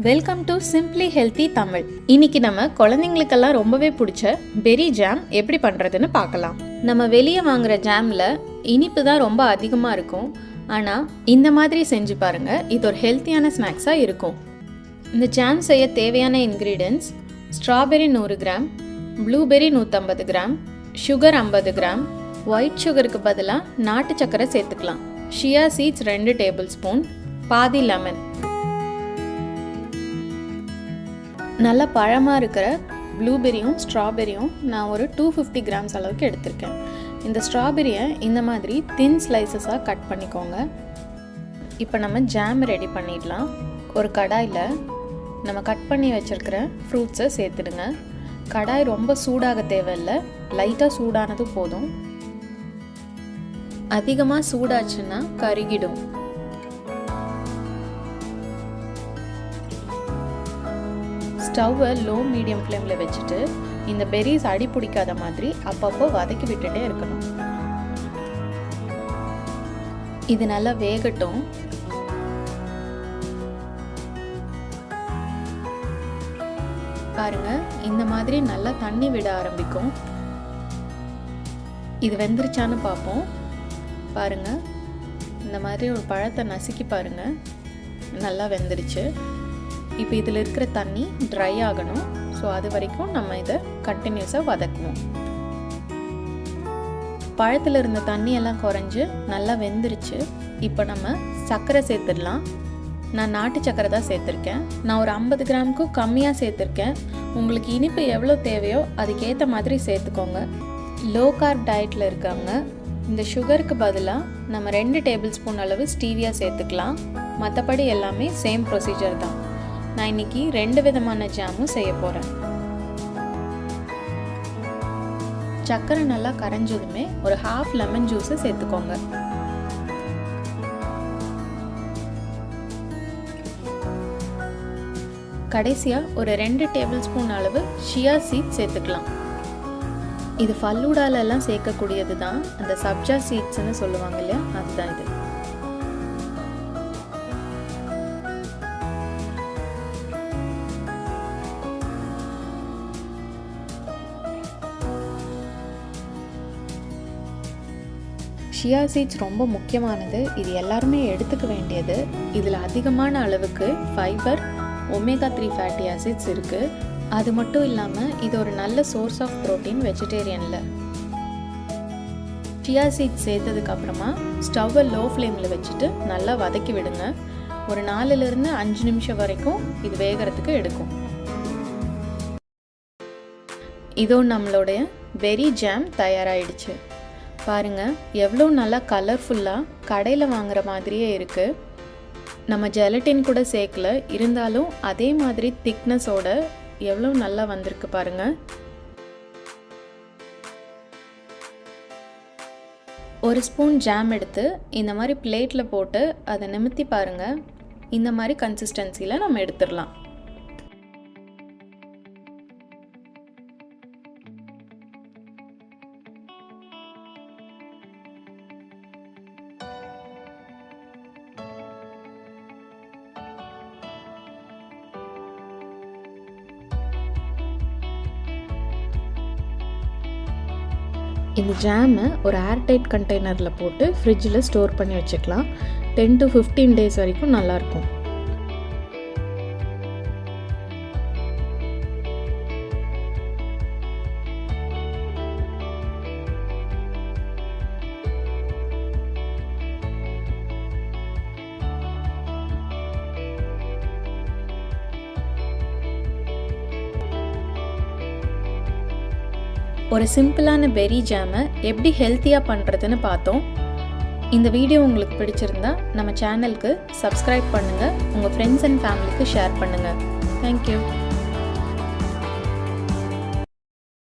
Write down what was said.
Welcome to simply healthy Tamil. இன்னைக்கு நம்ம குழந்தைங்களுக்கெல்லாம் ரொம்பவே பிடிச்ச பெரி ஜாம் எப்படி பண்ணுறதுன்னு பார்க்கலாம். நம்ம வெளியே வாங்குற ஜாமில் இனிப்பு தான் ரொம்ப அதிகமாக இருக்கும். ஆனால் இந்த மாதிரி செஞ்சு பாருங்கள், இது ஒரு ஹெல்த்தியான ஸ்நாக்ஸாக இருக்கும். இந்த ஜாம் செய்ய தேவையான ingredients: strawberry 100 gram, blueberry 150 gram, sugar 50 gram, white சுகருக்கு பதிலாக நாட்டு சர்க்கரை சேர்த்துக்கலாம், ஷியா சீட்ஸ் 2 டேபிள் ஸ்பூன், பாதி லெமன். நல்லா பழமாக இருக்கிற ப்ளூபெரியும் ஸ்ட்ராபெரியும் நான் ஒரு 250 கிராம்ஸ் அளவுக்கு எடுத்திருக்கேன். இந்த ஸ்ட்ராபெரியை இந்த மாதிரி தின் ஸ்லைசஸாக கட் பண்ணிக்கோங்க. இப்போ நம்ம ஜாம் ரெடி பண்ணிடலாம். ஒரு கடாயில் நம்ம கட் பண்ணி வச்சுருக்கிற ஃப்ரூட்ஸை சேர்த்துடுங்க. கடாய் ரொம்ப சூடாக தேவையில்லை, லைட்டாக சூடானதும் போதும். அதிகமாக சூடாச்சுன்னா கருகிடும். ஸ்டவ்வை லோ மீடியம் ஃப்ளேமில் வச்சுட்டு இந்த பெரிஸ் அடி பிடிக்காத மாதிரி அப்பப்போ வதக்கி விட்டுட்டே இருக்கணும். இது நல்லா வேகட்டும். பாருங்க, இந்த மாதிரி நல்லா தண்ணி விட ஆரம்பிக்கும். இது வெந்துருச்சான்னு பார்ப்போம். பாருங்க, இந்த மாதிரி ஒரு பழத்தை நசுக்கி பாருங்க, நல்லா வெந்துருச்சு. இப்போ இதில் இருக்கிற தண்ணி ட்ரை ஆகணும். ஸோ அது வரைக்கும் நம்ம இதை கண்டினியூஸாக வதக்குவோம். பழத்தில் இருந்த தண்ணியெல்லாம் குறைஞ்சி நல்லா வெந்துருச்சு. இப்போ நம்ம சர்க்கரை சேர்த்துடலாம். நான் நாட்டு சர்க்கரை தான் சேர்த்துருக்கேன். நான் ஒரு 50 கிராமுக்கும் கம்மியாக சேர்த்துருக்கேன். உங்களுக்கு இனிப்பு எவ்வளோ தேவையோ அதுக்கேற்ற மாதிரி சேர்த்துக்கோங்க. லோ கார்ப் டயட்டில் இருக்காங்க. இந்த சுகருக்கு பதிலாக நம்ம 2 டேபிள் ஸ்பூன் அளவு ஸ்டீவியா சேர்த்துக்கலாம். மற்றபடி எல்லாமே சேம் ப்ரொசீஜர் தான். நான் இன்னைக்கு 2 விதமான ஜாமும் செய்ய போகிறேன். சர்க்கரை நல்லா கரைஞ்சதுமே ஒரு ½ லெமன் ஜூஸை சேர்த்துக்கோங்க. கடைசியாக ஒரு 2 டேபிள் ஸ்பூன் அளவு ஷியா சீட்ஸ் சேர்த்துக்கலாம். இது ஃபல்லூடாலெல்லாம் சேர்க்கக்கூடியது தான். அந்த சப்ஜா சீட்ஸ்ன்னு சொல்லுவாங்க இல்லையா, அதுதான் இது. ஷியா சீட்ஸ் ரொம்ப முக்கியமானது. இது எல்லாருமே எடுத்துக்க வேண்டியது. இதில் அதிகமான அளவுக்கு ஃபைபர், ஒமேகா 3 ஃபேட்டி ஆசிட்ஸ் இருக்குது. அது மட்டும் இல்லாமல் இது ஒரு நல்ல சோர்ஸ் ஆஃப் ப்ரோட்டீன் வெஜிடேரியனில். ஷியா சீட்ஸ் சேர்த்ததுக்கப்புறமா ஸ்டவ்வை லோ ஃப்ளேமில் வச்சுட்டு நல்லா வதக்கி விடுங்க. ஒரு 4லிருந்து 5 நிமிஷம் வரைக்கும் இது வேகிறதுக்கு எடுக்கும். இதோ நம்மளுடைய பெரி ஜாம் தயாராகிடுச்சு. பாருங்கள், எவ்வளோ நல்லா கலர்ஃபுல்லாக கடையில் வாங்குற மாதிரியே இருக்குது. நம்ம ஜெலட்டின் கூட சேர்க்கல, இருந்தாலும் அதே மாதிரி திக்னஸோட எவ்வளோ நல்லா வந்திருக்கு பாருங்கள். ஒரு ஸ்பூன் ஜாம் எடுத்து இந்த மாதிரி பிளேட்டில் போட்டு அதை நிமித்தி பாருங்கள். இந்த மாதிரி கன்சிஸ்டன்சியில் நம்ம எடுத்துடலாம். இந்த ஜாமை ஒரு ஏர்டைட் கண்டெய்னரில் போட்டு ஃப்ரிட்ஜில் ஸ்டோர் பண்ணி வச்சுக்கலாம். 10 to 15 டேஸ் வரைக்கும் நல்லாயிருக்கும். ஒரு சிம்பிளான பெரி ஜாமை எப்படி ஹெல்த்தியாக பண்ணுறதுன்னு பார்த்தோம். இந்த வீடியோ உங்களுக்கு பிடிச்சிருந்தா நம்ம சேனலுக்கு சப்ஸ்கிரைப் பண்ணுங்கள். உங்கள் ஃப்ரெண்ட்ஸ் அண்ட் ஃபேமிலிக்கு ஷேர் பண்ணுங்கள். தேங்க்யூ.